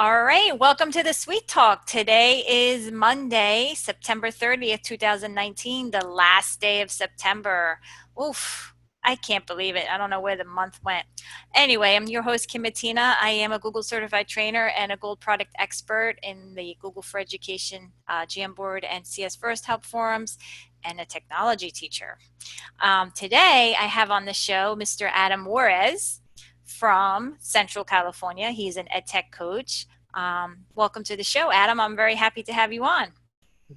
All right, welcome to the Sweet Talk. Today is Monday, September 30th, 2019, the last day of September. Oof, I can't believe it. I don't know where the month went. Anyway, I'm your host, Kim Matina. I am a Google certified trainer and a gold product expert in the Google for Education Jamboard and CS First Help forums and a technology teacher. Today, I have on the show Mr. Adam Juarez from Central California. He's an ed tech coach. Welcome to the show, Adam. I'm very happy to have you on.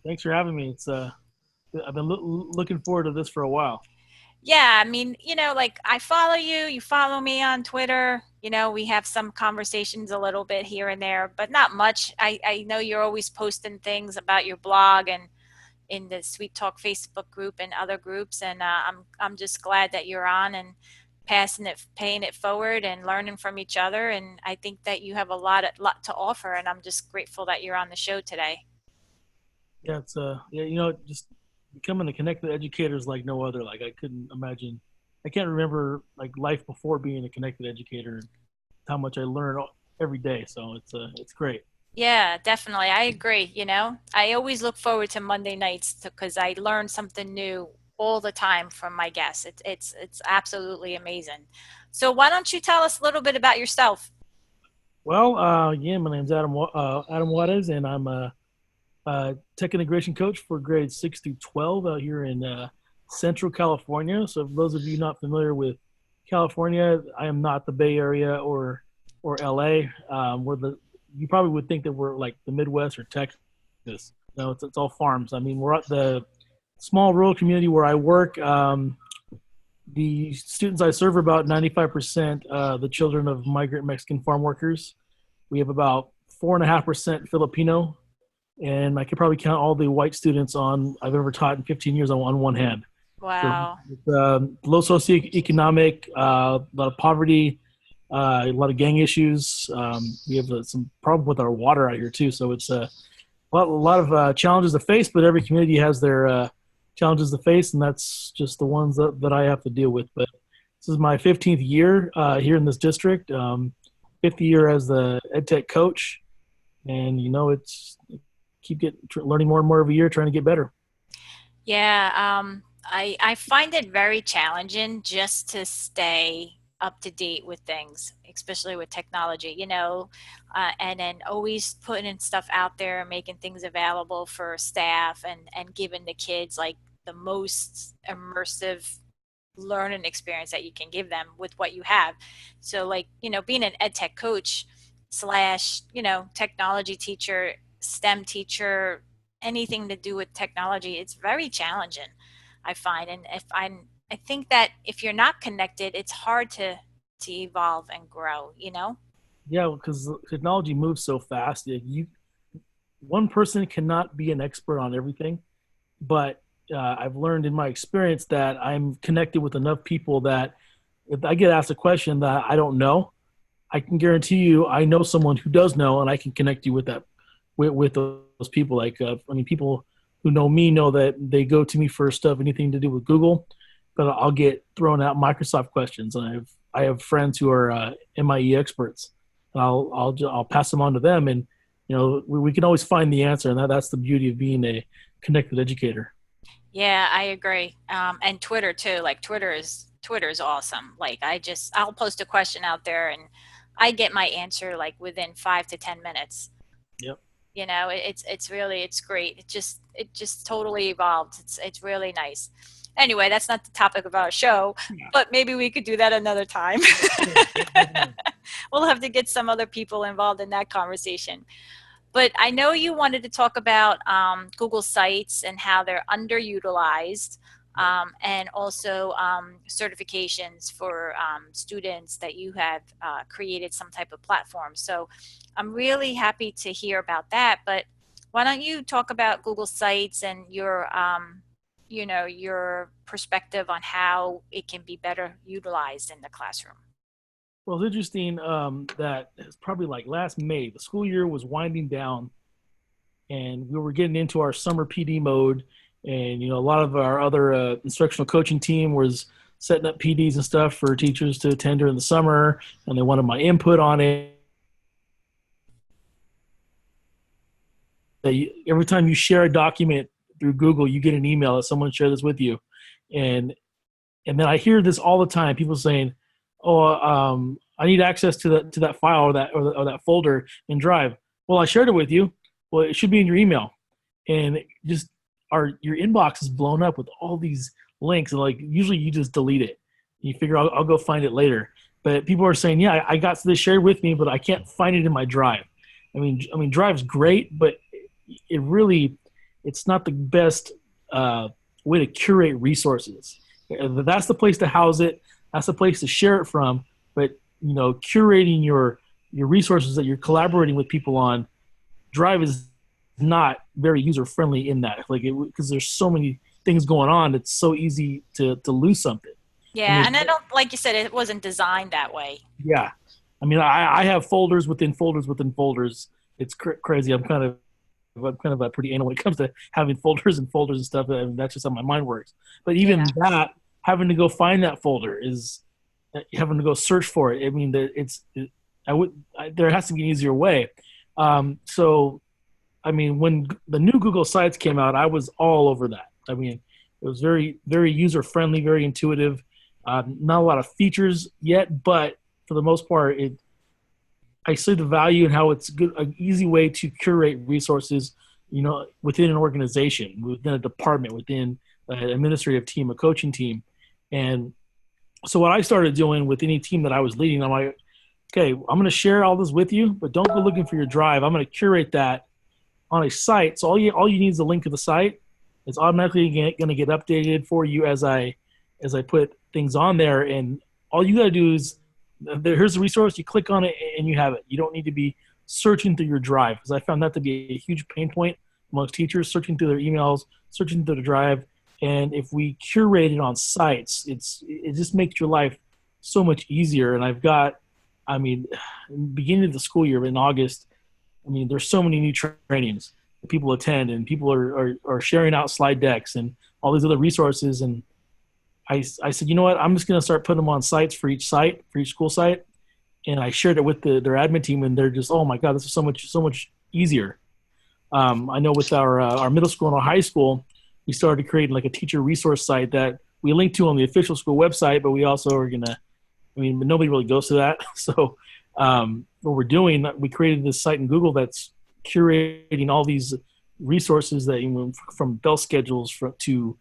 Thanks for having me. I've been looking forward to this for a while. Yeah, I mean, like I follow you, you follow me on Twitter. We have some conversations a little bit here and there, but not much. I know you're always posting things about your blog and in the Sweet Talk Facebook group and other groups, and I'm just glad that you're on and paying it forward and learning from each other. And I think that you have a lot to offer, and I'm just grateful that you're on the show today. Yeah, just becoming a connected educator is like no other. Like I couldn't imagine. I can't remember like life before being a connected educator and how much I learn every day. So it's great. Yeah, definitely. I agree. I always look forward to Monday nights because I learn something new all the time from my guests. It's absolutely amazing. So why don't you tell us a little bit about yourself? Well, yeah, my name's Adam Juarez, and I'm a tech integration coach for grades 6 through 12 out here in Central California. So, for those of you not familiar with California, I am not the Bay Area or LA. You probably would think that we're like the Midwest or Texas. No, it's all farms. I mean, we're at the small rural community where I work. The students I serve are about 95% the children of migrant Mexican farm workers. We have about 4.5% Filipino, and I could probably count all the white students I've ever taught in 15 years on one hand. So Wow. it's, low socioeconomic, a lot of poverty, a lot of gang issues. We have some problem with our water out here too. So it's a lot of challenges to face, but every community has their challenges to face, and that's just the ones that I have to deal with. But this is my 15th year here in this district, fifth year as the ed tech coach, and it's learning more and more every year, trying to get better. Yeah, I find it very challenging just to stay up to date with things, especially with technology, and then always putting in stuff out there, making things available for staff and giving the kids like the most immersive learning experience that you can give them with what you have. So like, being an ed tech coach slash, technology teacher, STEM teacher, anything to do with technology, it's very challenging, I find. And I think that if you're not connected, it's hard to evolve and grow. Yeah, because technology moves so fast. One person cannot be an expert on everything, but I've learned in my experience that I'm connected with enough people that if I get asked a question that I don't know, I can guarantee you I know someone who does know, and I can connect you with that with those people. Like people who know me know that they go to me for stuff, anything to do with Google, but I'll get thrown out Microsoft questions, and I have friends who are MIE experts, and I'll pass them on to them, and we can always find the answer, and that's the beauty of being a connected educator. Yeah, I agree. And Twitter too. Like Twitter's awesome. Like I'll post a question out there and I get my answer like within 5 to 10 minutes. Yep. It's great. It just totally evolved. It's really nice. Anyway, that's not the topic of our show, but maybe we could do that another time. We'll have to get some other people involved in that conversation. But I know you wanted to talk about Google Sites and how they're underutilized, and also certifications for students that you have created some type of platform. So I'm really happy to hear about that. But why don't you talk about Google Sites and your perspective on how it can be better utilized in the classroom? Well, it's interesting that it's probably like last May, the school year was winding down, and we were getting into our summer PD mode. And a lot of our other instructional coaching team was setting up PDs and stuff for teachers to attend during the summer, and they wanted my input on it. that every time you share a document through Google, you get an email that someone shared this with you, and and then I hear this all the time. People saying, "Oh, I need access to that file or that folder in Drive." Well, I shared it with you. Well, it should be in your email, and just your inbox is blown up with all these links, and like usually you just delete it. You figure I'll go find it later. But people are saying, "Yeah, I got this shared with me, but I can't find it in my Drive." I mean, Drive's great, but it really it's not the best way to curate resources. That's the place to house it. That's the place to share it from. But curating your resources that you're collaborating with people on, Drive is not very user friendly in that. Like because there's so many things going on, it's so easy to lose something. And Yeah, there's and I don't, like you said, it wasn't designed that way. yeah, I mean I have folders within folders within folders. It's crazy. I'm kind of pretty anal when it comes to having folders and folders and stuff. And that's just how my mind works. But Yeah. even that, having to go find that folder is having to go search for it. I mean, there has to be an easier way. So, I mean, when the new Google Sites came out, I was all over that. I mean, it was very, very user friendly, very intuitive. Not a lot of features yet, but for the most part, I see the value in how it's an easy way to curate resources, within an organization, within a department, within an administrative team, a coaching team. And so what I started doing with any team that I was leading, I'm like, okay, I'm going to share all this with you, but don't go looking for your Drive. I'm going to curate that on a site. So all you need is a link to the site. It's automatically going to get updated for you as I put things on there. And all you got to do is here's the resource. You click on it and you have it. You don't need to be searching through your Drive, because I found that to be a huge pain point amongst teachers, searching through their emails, searching through the Drive. And if we curate it on sites, it just makes your life so much easier. And I mean, in the beginning of the school year in August, I mean, there's so many new trainings that people attend, and people are sharing out slide decks and all these other resources. And I said, you know what? I'm just going to start putting them on sites for each site, for each school site. And I shared it with their admin team, and they're just, oh my God, this is so much easier. I know with our middle school and our high school, we started creating like a teacher resource site that we link to on the official school website, but we also are going to, I mean, nobody really goes to that. So what we're doing, we created this site in Google that's curating all these resources that from bell schedules to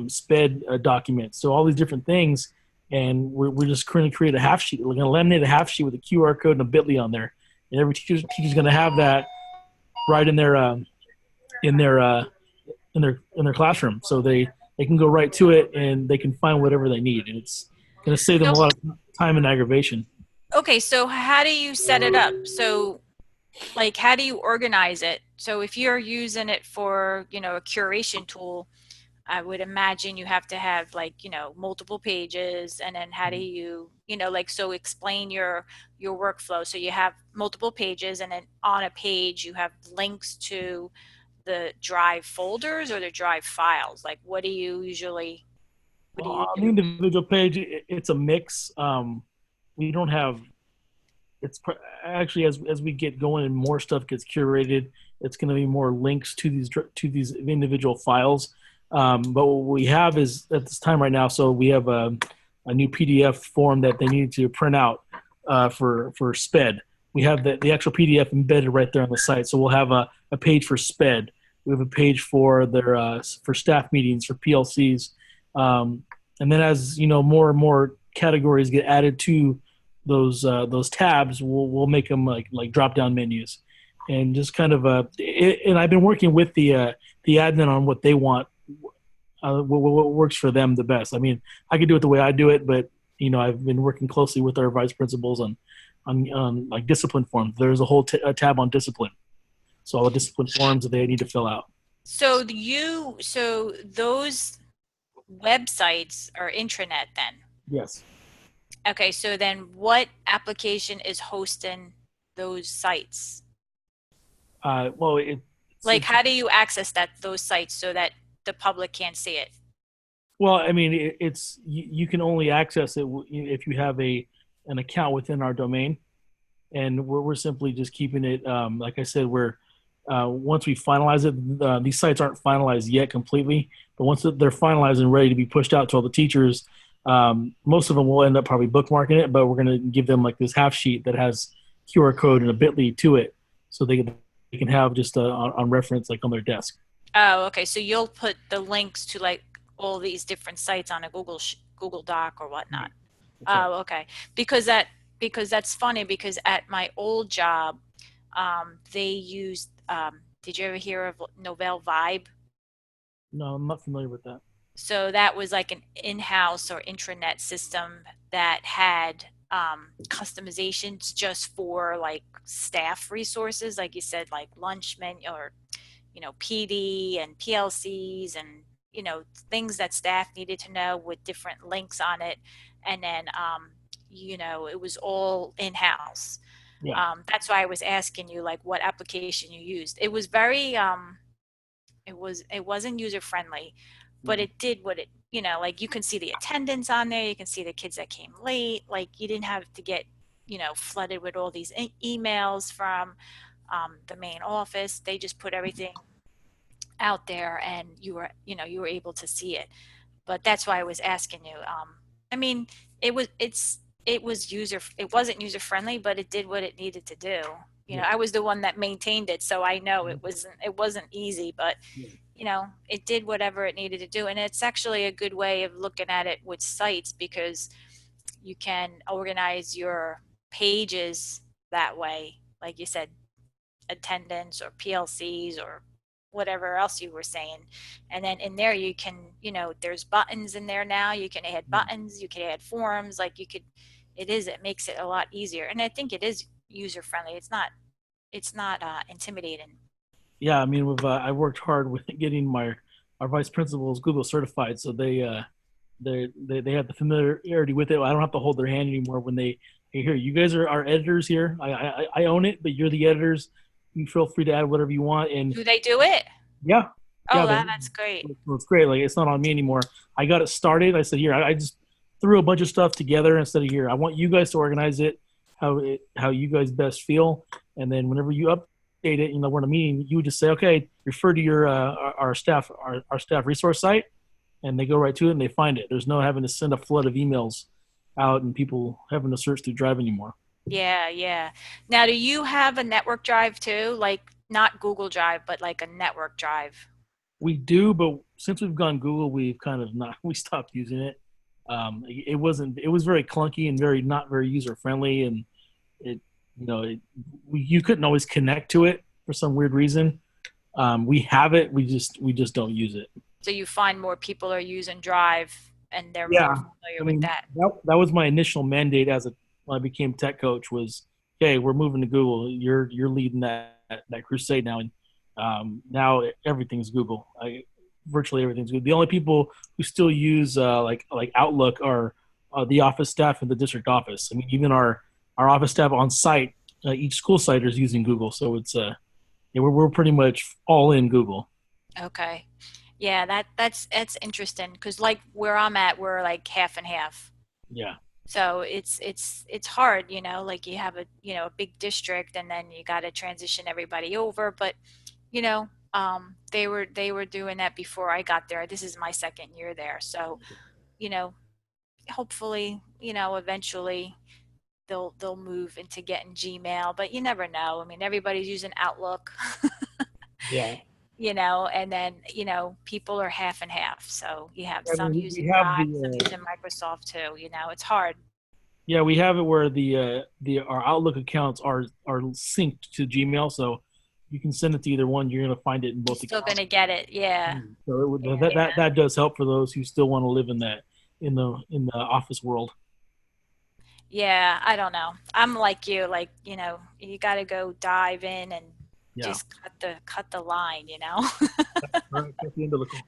SPED documents. So all these different things, and we're just going to create a half sheet. We're going to laminate a half sheet with a QR code and a Bitly on there, and every teacher's going to have that right in their in their classroom, so they can go right to it and they can find whatever they need, and it's going to save them So, a lot of time and aggravation. okay, so how do you set it up? So, like, how do you organize it? So if you're using it for, a curation tool, I would imagine you have to have like, multiple pages, and then how do you, like, so explain your workflow. So you have multiple pages, and then on a page you have links to the Drive folders or the Drive files. Like, what do you On the do? individual page, it's a mix. We don't have it's actually as we get going and more stuff gets curated, it's going to be more links to these individual files. But what we have is at this time right now, so we have a new PDF form that they need to print out for SPED. We have the actual PDF embedded right there on the site. So we'll have a page for SPED. We have a page for their for staff meetings, for PLCs, and then as more and more categories get added to those tabs, we'll make them like drop down menus, and just kind of and I've been working with the admin on what they want, what works for them the best. I mean, I could do it the way I do it, but I've been working closely with our vice principals on like discipline forms. There's a whole a tab on discipline, so all the discipline forms that they need to fill out. So those websites are intranet then. Yes. Okay, so then what application is hosting those sites? Well, Like, how do you access those sites so that the public can't see it? well, I mean, it's you can only access it if you have an account within our domain, and we're simply just keeping it. Like I said, once we finalize it, these sites aren't finalized yet completely, but once they're finalized and ready to be pushed out to all the teachers, most of them will end up probably bookmarking it, but we're going to give them like this half sheet that has QR code and a bit.ly to it, so they can have just on reference like on their desk. Oh, okay. So you'll put the links to like all these different sites on a Google Doc or whatnot. That's right. Oh, okay. Because that because that's funny because at my old job, they used. Did you ever hear of Novell Vibe? No, I'm not familiar with that. So that was like an in-house or intranet system that had customizations just for like staff resources, like you said, like lunch menu or PD and PLCs and things that staff needed to know with different links on it, and then it was all in-house. Yeah. That's why I was asking you like what application you used. It was very it wasn't user friendly, but Mm. it did what it like you can see the attendance on there, you can see the kids that came late, like you didn't have to get flooded with all these emails from the main office. They just put everything out there and you were able to see it. But that's why I was asking you. I mean, it wasn't user friendly, but it did what it needed to do. Yeah. I was the one that maintained it, so I know Mhm. it wasn't easy, but Yeah. it did whatever it needed to do. And it's actually a good way of looking at it with sites because you can organize your pages that way, like you said, attendance or PLCs or whatever else you were saying. And then in there you can, there's buttons in there now. You can add Yeah. buttons, you can add forms, like it makes it a lot easier. And I think it is user friendly. It's not intimidating. Yeah, I mean, I worked hard with getting my our vice principals Google certified, so they have the familiarity with it. I don't have to hold their hand anymore when they hey, here. You guys are our editors here. I own it, but you're the editors. You feel free to add whatever you want. And Do they do it? yeah, yeah, Oh, they that's great. it's great. Like it's not on me anymore. I got it started. I said here. I just threw a bunch of stuff together instead of here. I want you guys to organize it how you guys best feel, and then whenever you update it, we're in a meeting. You would just say, okay, refer to your our staff resource site, and they go right to it and they find it. There's no having to send a flood of emails out and people having to search through Drive anymore. Yeah, yeah. Now, do you have a network drive too? Like not Google Drive, but like a network drive? We do, but since we've gone Google, we've kind of not we stopped using it. It wasn't it was very clunky and very not very user friendly, and it you couldn't always connect to it for some weird reason. We have it, we just don't use it. So you find more people are using Drive and they're more Yeah, familiar I with mean that. that was my initial mandate as a when I became tech coach was, okay, we're moving to Google. You're leading that crusade now, and now everything's Google. Virtually everything's Google. The only people who still use like Outlook are the office staff in the district office. I mean, even our office staff on site, each school site is using Google. So it's yeah, we're pretty much all in Google. Okay. Yeah, that's interesting because like where I'm at, we're like half and half. Yeah, So it's hard, like you have a big district and then you got to transition everybody over. But they were doing that before I got there. This is my second year there, so you know, hopefully, eventually they'll move into getting Gmail. But you never know. I mean, everybody's using Outlook. yeah. And then people are half and half, so you have I some mean, using we have Drive, some the using Microsoft too. It's hard. yeah, we have it where the our Outlook accounts are synced to Gmail, so you can send it to either one. You're gonna find it in You're both still accounts. gonna get it. Yeah, So yeah, that does help for those who still want to live in that in the office world. yeah. I don't know, I'm like you, like you got to go dive in and Yeah, just cut the line. right. That's the umbilical.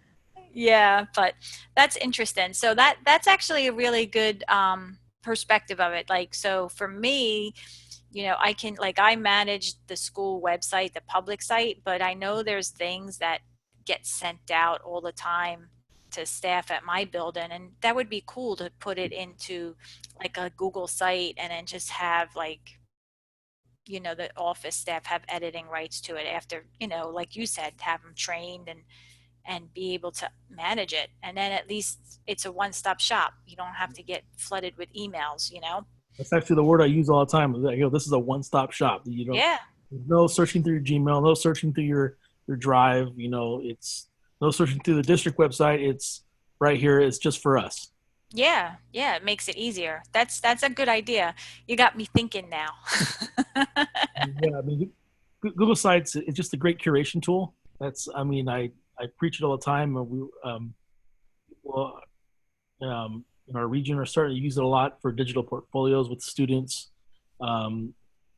Yeah, but that's interesting. So that's actually a really good perspective of it. Like, so for me, I can like I manage the school website, the public site, but I know there's things that get sent out all the time to staff at my building, and that would be cool to put it into like a Google site and then just have like the office staff have editing rights to it after, like you said, have them trained and be able to manage it. And then at least it's a one-stop shop. You don't have to get flooded with emails. That's actually the word I use all the time. This is a one-stop shop. You don't, Yeah. there's no searching through your Gmail, no searching through your Drive. It's no searching through the district website. It's right here. It's just for us. Yeah. Yeah. It makes it easier. That's a good idea. You got me thinking now. Yeah, I mean, Google Sites is just a great curation tool. I preach it all the time. And people in our region are starting to use it a lot for digital portfolios with students. Um,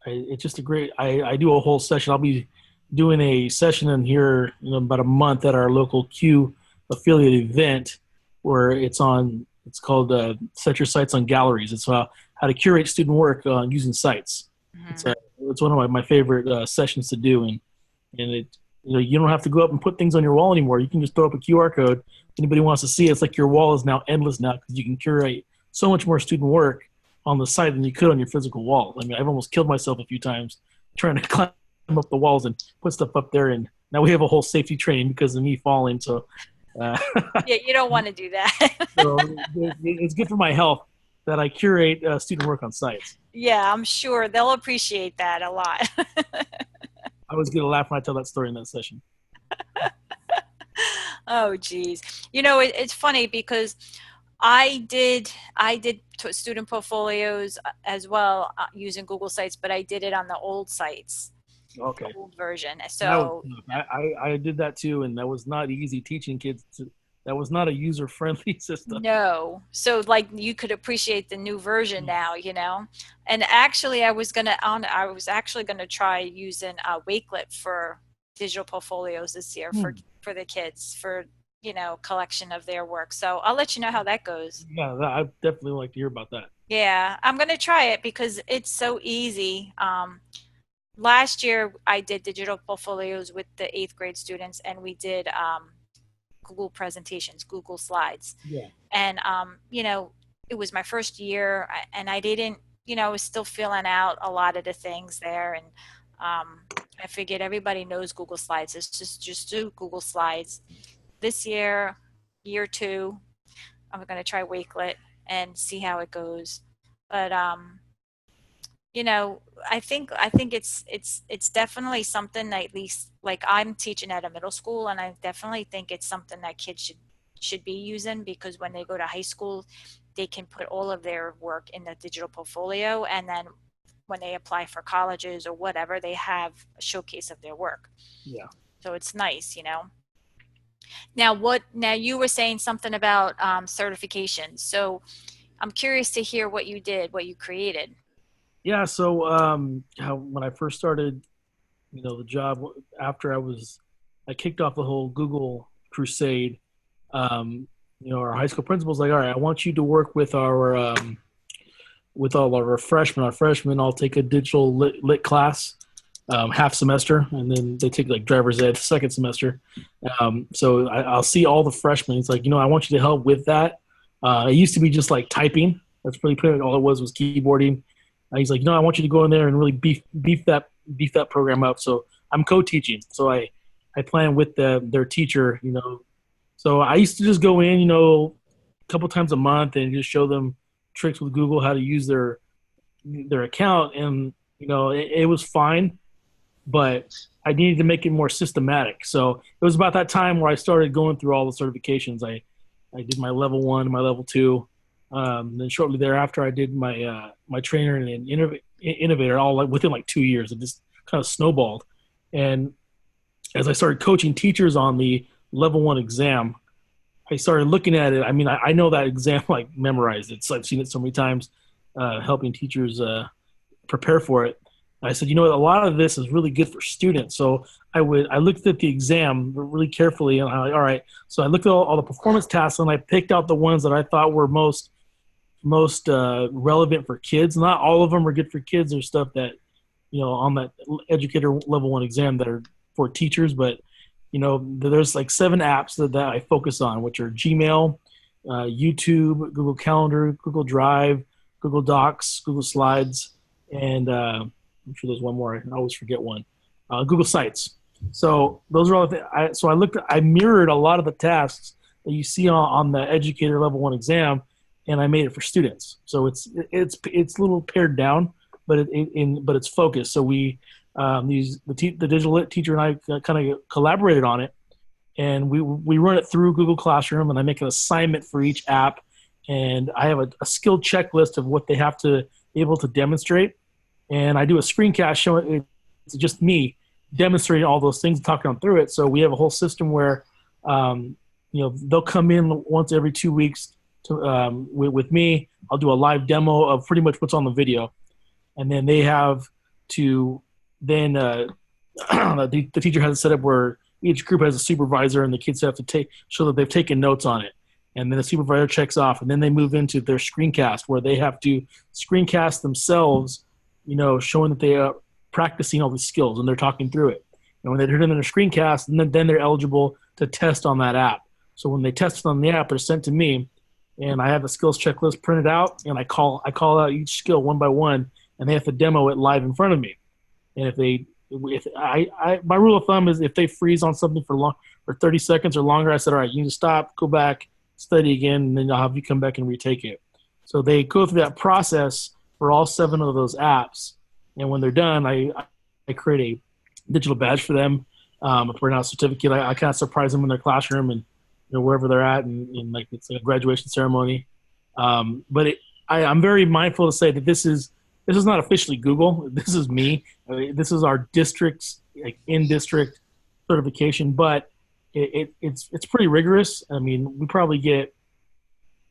it's just a great. I do a whole session. I'll be doing a session in here in about a month at our local Q affiliate event where It's called Set Your Sites on Galleries. It's how to curate student work using sites. It's Mhm. a it's one of my favorite sessions to do, and you don't have to go up and put things on your wall anymore. You can just throw up a QR code. If anybody wants to see it, it's like your wall is now endless now because you can curate so much more student work on the site than you could on your physical wall. I mean, I've almost killed myself a few times trying to climb up the walls and put stuff up there, and now we have a whole safety training because of me falling. Uh, Yeah. You don't want to do that. it's good for my health that I curate student work on sites. Yeah. I'm sure they'll appreciate that a lot. I always get a laugh when I tell that story in that session. Oh, geez. It's funny because I did student portfolios as well using Google Sites, but I did it on the old sites, the Okay. old version. That was So I did that too, and that was not easy teaching kids. That was not a user friendly system. no, so like you could appreciate the new version now. And actually, I was actually gonna try using Wakelet for digital portfolios this year Hmm. for the kids for collection of their work. So I'll let you know how that goes. Yeah, I definitely like to hear about that. Yeah, I'm gonna try it because it's so easy. Last year I did digital portfolios with the eighth grade students, and we did Google presentations, Google slides, Yeah, and it was my first year, and I didn't, I was still filling out a lot of the things there, and I figured everybody knows Google Slides. It's just do Google Slides. This year two, I'm gonna try Wakelet and see how it goes. But I think it's definitely something that, at least like I'm teaching at a middle school, and I definitely think it's something that kids should be using, because when they go to high school, they can put all of their work in the digital portfolio, and then when they apply for colleges or whatever, they have a showcase of their work. yeah, So it's nice. Now you were saying something about certifications. So I'm curious to hear what you did, what you created. yeah. So when I first started, the job after I kicked off the whole Google crusade. Our high school principal's like, all right, I want you to work with all of our freshmen. Our freshmen all take a digital lit class half semester, and then they take like driver's ed second semester. So I'll see all the freshmen. He's like, I want you to help with that. It used to be just like typing. That's pretty much all it was keyboarding. He's like, I want you to go in there and really beef that program up. So I'm co-teaching. So I plan with their teacher. So I used to just go in, a couple times a month and just show them tricks with Google, how to use their account, and it was fine, but I needed to make it more systematic. So it was about that time where I started going through all the certifications. I did my level 1, my level 2. Then shortly thereafter, I did my trainer and innovator, all like within like 2 years. It just kind of snowballed. And as I started coaching teachers on the level 1 exam, I started looking at it. I mean, I know that exam like memorized it. So I've seen it so many times, helping teachers prepare for it. I said, a lot of this is really good for students. So I looked at the exam really carefully, and I'm like, all right. So I looked at all the performance tasks, and I picked out the ones that I thought were most relevant for kids. Not all of them are good for kids. There's stuff that on that educator level 1 exam that are for teachers, but there's like 7 apps that I focus on, which are Gmail, YouTube, Google Calendar, Google Drive, Google Docs, Google Slides, and I'm sure there's one more. I always forget one. Google Sites. So those are all. So I looked. I mirrored a lot of the tasks that you see on the educator level one exam, and I made it for students. So it's a little pared down, but but it's focused. So we the digital lit teacher and I kind of collaborated on it, and we run it through Google Classroom, and I make an assignment for each app, and I have a skill checklist of what they have to be able to demonstrate, and I do a screencast showing it's just me demonstrating all those things, talking them through it. So we have a whole system where they'll come in once every 2 weeks to with me. I'll do a live demo of pretty much what's on the video, and then they have to then the teacher has it set up where each group has a supervisor, and the kids have to show that they've taken notes on it. And then the supervisor checks off, and then they move into their screencast where they have to screencast themselves, showing that they are practicing all the skills and they're talking through it. And when they turn in their screencast, and then they're eligible to test on that app. So when they test on the app, they're sent to me, and I have the skills checklist printed out, and I call out each skill one by one, and they have to demo it live in front of me. And my rule of thumb is if they freeze on something for 30 seconds or longer, I said, all right, you need to stop, go back, study again, and then I'll have you come back and retake it. So they go through that process for all 7 of those apps. And when they're done, I create a digital badge for them, a printout certificate. I kind of surprise them in their classroom and wherever they're at, and like it's like a graduation ceremony. But I'm very mindful to say that this is not officially Google. This is me. This is our district's in-district certification, but it's pretty rigorous. I mean, we probably get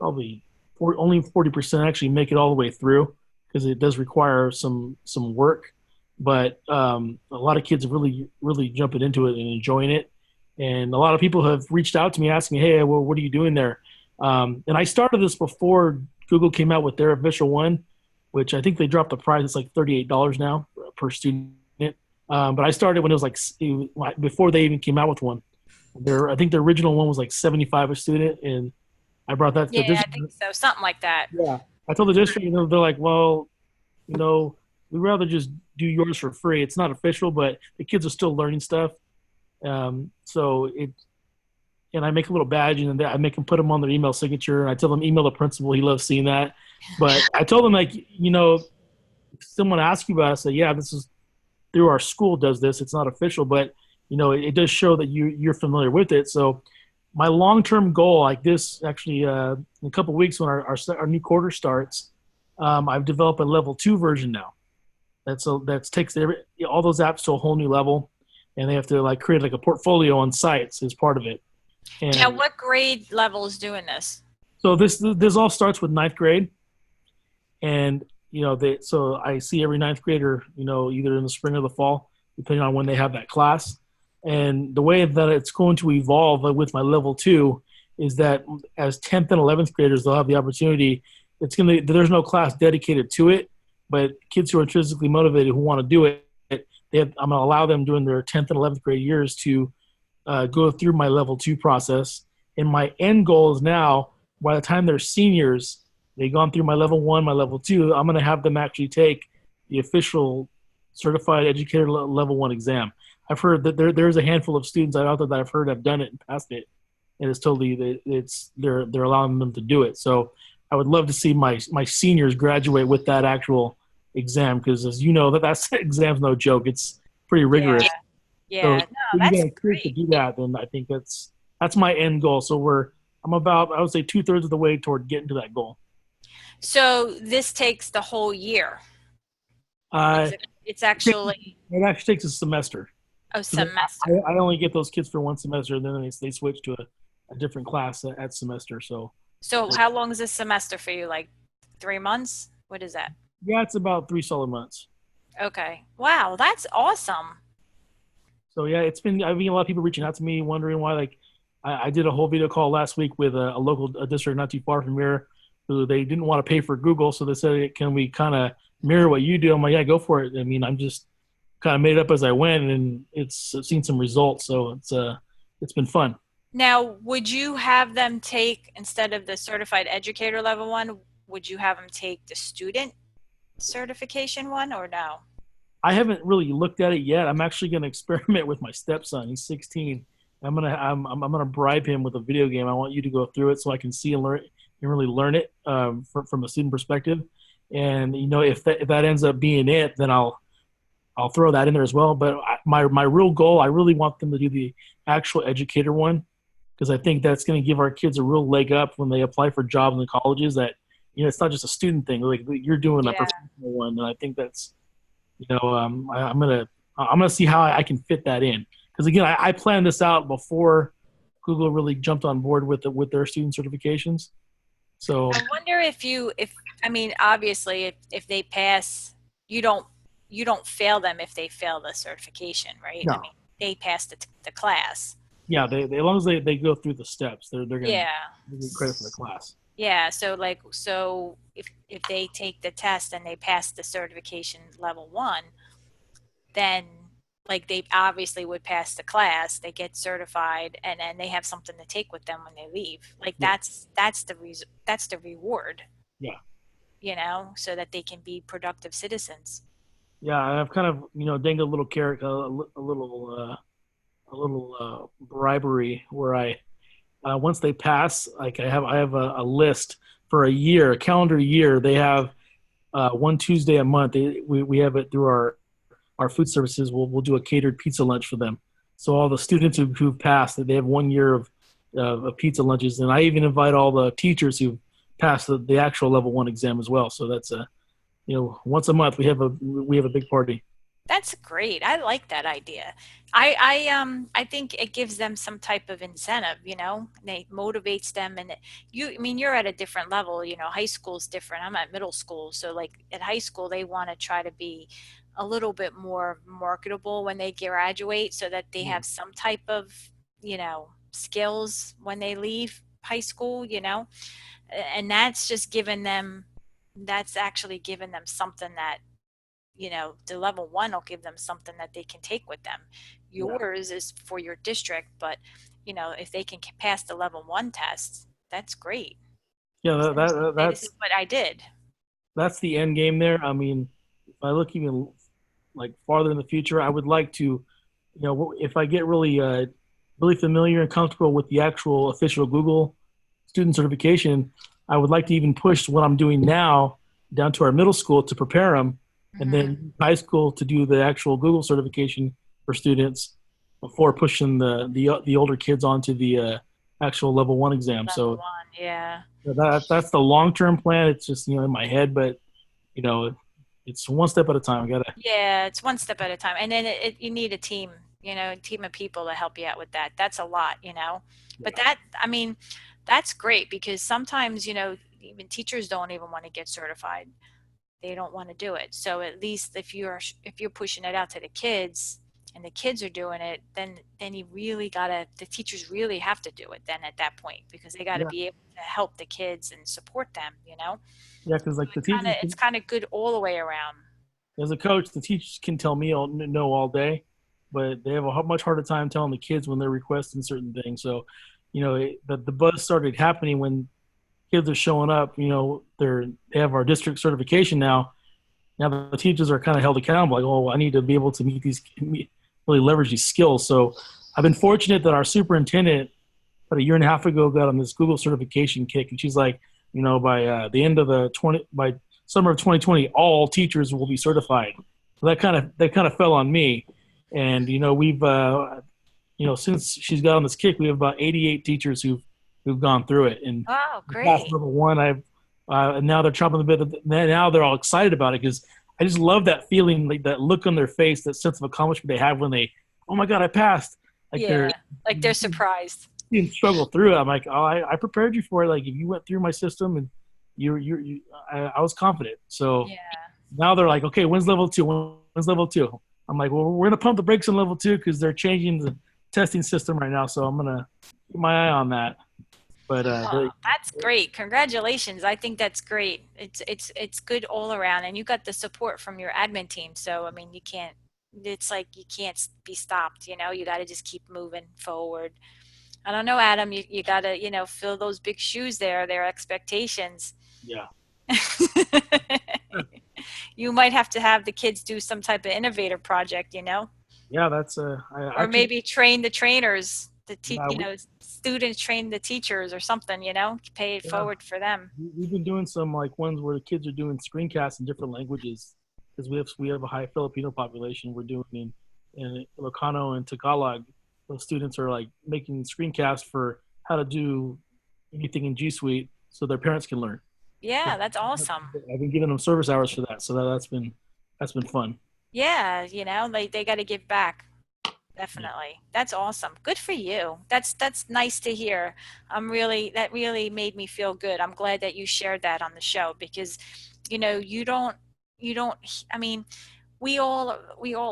only 40% actually make it all the way through because it does require some work. But a lot of kids are really jumping into it and enjoying it. And a lot of people have reached out to me asking, "Hey, well, what are you doing there?" And I started this before Google came out with their official one, which I think they dropped the price. It's like $38 now per student. But I started when it was before they even came out with one. I think the original one was like $75 a student, and I brought that to the Yeah, I district. think so. Something like that. Yeah, I told the district, they're like, well, we'd rather just do yours for free. It's not official, but the kids are still learning stuff. And I make a little badge, and then I make them put them on their email signature, and I tell them email the principal. He loves seeing that. But I told them if someone asks you about it, I say, yeah, this is through our school does this. It's not official, but it does show that you're familiar with it. So my long-term goal, like this, actually, in a couple of weeks when our new quarter starts, I've developed a level 2 version now. That takes all those apps to a whole new level, and they have to create a portfolio on sites as part of it. And Now, what grade level is doing this? so this all starts with ninth grade, and so I see every ninth grader, either in the spring or the fall, depending on when they have that class. And the way that it's going to evolve with my level 2 is that as 10th and 11th graders, they'll have the opportunity. There's no class dedicated to it, but kids who are intrinsically motivated who want to do it, I'm going to allow them during their 10th and 11th grade years to go through my level 2 process. And my end goal is now, by the time they're seniors, they've gone through my level 1, my level 2, I'm going to have them actually take the official certified educator level 1 exam. I've heard that there's a handful of students out there that I've heard have done it and passed it, and it's totally they're allowing them to do it. So I would love to see my seniors graduate with that actual exam, because as you know, that exam's no joke. It's pretty rigorous. Yeah. So No, that's to great. do that, then I think that's my end goal. So I'm about, I would say, 2/3 of the way toward getting to that goal. So this takes the whole year. Uh, It's actually it actually takes a semester. a 'Cause semester. I only get those kids for one semester, and then they switch to a different class at semester. So So how long is this semester for you? Like 3 months? What is that? yeah, it's about 3 solid months. Okay. Wow, that's awesome. So yeah, I've been a lot of people reaching out to me wondering why. I did a whole video call last week with a local district not too far from here, who they didn't want to pay for Google, so they said, "Can we kind of mirror what you do?" I'm like, "Yeah, go for it." I mean, I'm just kind of made it up as I went, and it's seen some results, so it's been fun. Now, would you have them take, instead of the certified educator level 1, would you have them take the student certification one or no? I haven't really looked at it yet. I'm actually going to experiment with my stepson. He's 16. I'm gonna bribe him with a video game. I want you to go through it so I can see and learn and really learn it from a student perspective. And if that ends up being it, then I'll throw that in there as well. But my real goal, I really want them to do the actual educator one, because I think that's going to give our kids a real leg up when they apply for jobs in the colleges. That it's not just a student thing. Like you're doing a Yeah. professional one, and I think that's I'm gonna see how I can fit that in. Because again, I planned this out before Google really jumped on board with their student certifications. So I wonder if I mean, obviously, if they pass, you don't you don't fail them if they fail the certification, right? I no, mean, they passed the class. yeah, as long as they go through the steps, they're gonna Yeah. get credit for the class. Yeah, so like so if they take the test and they pass the certification level 1, then like they obviously would pass the class, they get certified, and then they have something to take with them when they leave. Like Yeah, that's the reward, yeah, so that they can be productive citizens. yeah. I've kind of dangled a little carrot, a little bribery where I once they pass, like I have a list for a year, a calendar year. They have one Tuesday a month. We have it through our food services. We'll do a catered pizza lunch for them. So all the students who've passed, they have 1 year of pizza lunches, and I even invite all the teachers who've passed the actual level 1 exam as well. So that's once a month we have a big party. That's great. I like that idea. I think it gives them some type of incentive, It motivates them, and I mean, you're at a different level, high school's different. I'm at middle school, so like at high school they want to try to be a little bit more marketable when they graduate so that they have some type of, skills when they leave high school, and that's actually given them something that the level 1 will give them something that they can take with them. Yeah, Yours is for your district, but if they can pass the level 1 test, that's great. yeah. So they can say, this is That's what I did. the end game there. I mean, if I look even like farther in the future, I would like to, if I get really familiar and comfortable with the actual official Google student certification, I would like to even push what I'm doing now down to our middle school to prepare them, and Hmm. then high school to do the actual Google certification for students before pushing the older kids onto the actual level 1 exam. Level So 1, yeah. that's the long term plan. It's just in my head, but you know it's one step at a time. I gotta. Yeah, it's one step at a time. And then you need a team, a team of people to help you out with that. That's a lot. But Yeah, I mean, that's great because sometimes, even teachers don't even want to get certified. They don't want to do it. So at least if you're pushing it out to the kids and the kids are doing it, then you really gotta the teachers really have to do it then at that point because they got to yeah, be able to help the kids and support them. yeah. Because like So the teachers, it's kind of good all the way around. as a coach, the teachers can tell me all no all day, but they have a much harder time telling the kids when they're requesting certain things. So, the buzz started happening when kids are showing up. They have our district certification now. Now the teachers are kind of held accountable. Like, oh, I need to be able to really leverage these skills. So, I've been fortunate that our superintendent about a year and a half ago got on this Google certification kick, and she's like, by the end of by summer of 2020, all teachers will be certified. So that kind of fell on me, and we've since she's got on this kick, we have about 88 teachers who've gone through it, and Oh, the past great. level 1, I've and now they're chomping the bit. Now they're all excited about it because I just love that feeling, like that look on their face, that sense of accomplishment they have when they, oh my god, I passed! Like they're Yeah. Like they're surprised. you struggle through it. I'm like, oh, I prepared you for it. Like if you went through my system and I was confident. So Yeah. now they're like, okay, when's level 2? When's level 2? I'm like, well, we're gonna pump the brakes on level 2 because they're changing the testing system right now. So I'm gonna keep my eye on that. But Oh, that's great. Congratulations. I think that's great. It's good all around and you got the support from your admin team. So I mean, it's like you can't be stopped, you got to just keep moving forward. I don't know, Adam, you got to, fill those big shoes there, their expectations. yeah, You might have to have the kids do some type of innovator project, you know, Yeah, that's I or actually maybe train the trainers, the yeah we students train the teachers or something, you know, pay it yeah forward for them. we've been doing some like ones where the kids are doing screencasts in different languages because we have a high Filipino population. We're doing in Ilocano and Tagalog. The students are like making screencasts for how to do anything in G Suite so their parents can learn. So Yeah, that's awesome. I've been giving them service hours for that. So that's been fun. Yeah, you know, they got to give back. Yeah. Definitely. That's awesome. Good for you. That's nice to hear. That really made me feel good. I'm glad that you shared that on the show because, you know, you don't, I mean, we all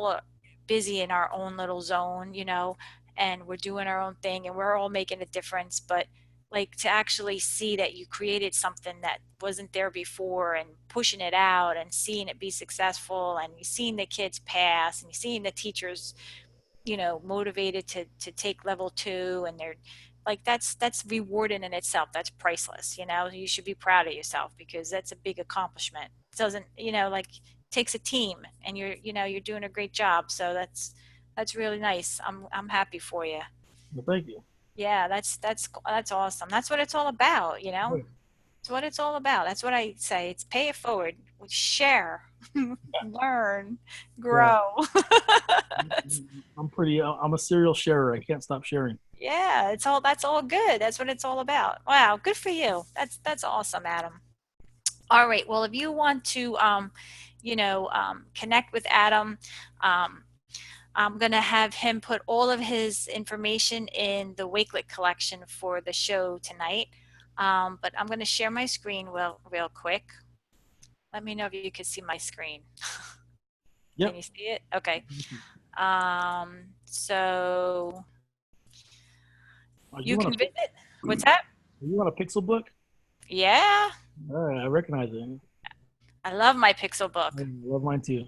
are busy in our own little zone, you know, and we're doing our own thing and we're all making a difference. But like to actually see that you created something that wasn't there before and pushing it out and seeing it be successful and you seeing the kids pass and you seeing the teachers, you know, motivated to take level two and they're like that's rewarding in itself. That's priceless, you know. You should be proud of yourself because that's a big accomplishment. It doesn't, you know, like takes a team and you're, you know, you're doing a great job. So that's really nice. I'm happy for you. Well, thank you. Yeah, that's awesome. That's what it's all about, you know. Oh, It's what it's all about. That's what I say. It's pay it forward. Share, learn, yeah. grow. I'm a serial sharer. I can't stop sharing. Yeah, it's all that's all good. That's what it's all about. Wow, good for you. That's awesome, Adam. All right. Well, if you want to, you know, connect with Adam, um, I'm gonna have him put all of his information in the Wakelet collection for the show tonight. But I'm gonna share my screen real quick. Let me know if you can see my screen. Can Yep. you see it? Okay. So You you want can a visit. What's that? you want a pixel book? Yeah, All right, I recognize it. I love my Pixel I book. love mine too.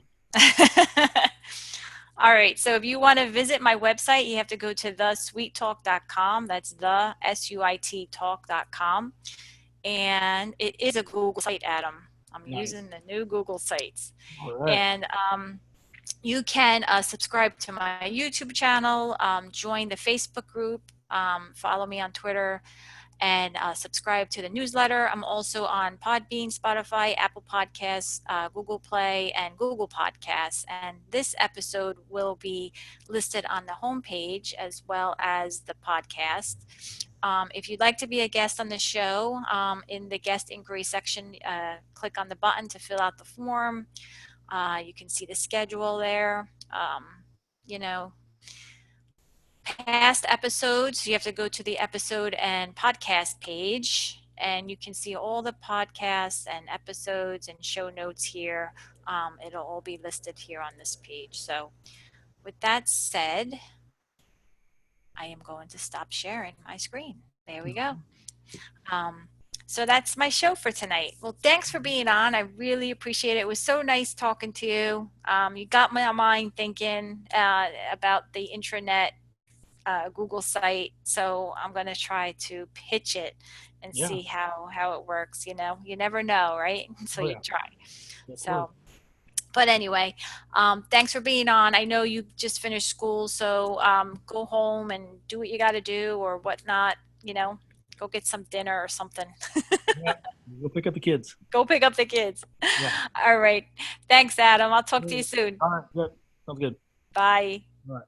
All right. So if you want to visit my website, you have to go to thesweettalk.com. That's the SUIT talk.com. And it is a Google site, Adam. I'm Nice. using the new Google sites. All right. And you can subscribe to my YouTube channel, join the Facebook group, follow me on Twitter, and subscribe to the newsletter. I'm also on Podbean, Spotify, Apple Podcasts, Google Play, and Google Podcasts. And this episode will be listed on the homepage as well as the podcast. If you'd like to be a guest on the show, in the guest inquiry section, click on the button to fill out the form. You can see the schedule there. You know, past episodes, you have to go to the episode and podcast page, and you can see all the podcasts and episodes and show notes here. It'll all be listed here on this page. So, with that said, I am going to stop sharing my screen. There we go. Um, so that's my show for tonight. Well, thanks for being on. I really appreciate it. It was so nice talking to you. You got my mind thinking about the intranet Google site. So I'm going to try to pitch it and Yeah. see how it works. You know, you never know, right? So Oh you yeah. try. Of course. So, but anyway, thanks for being on. I know you just finished school, so go home and do what you got to do or whatnot. You know, go get some dinner or something. Yeah. Go pick up the kids. Go pick up the kids. Yeah. All right. Thanks, Adam. I'll talk to you All soon. right. Good. Sounds good. Bye. All right.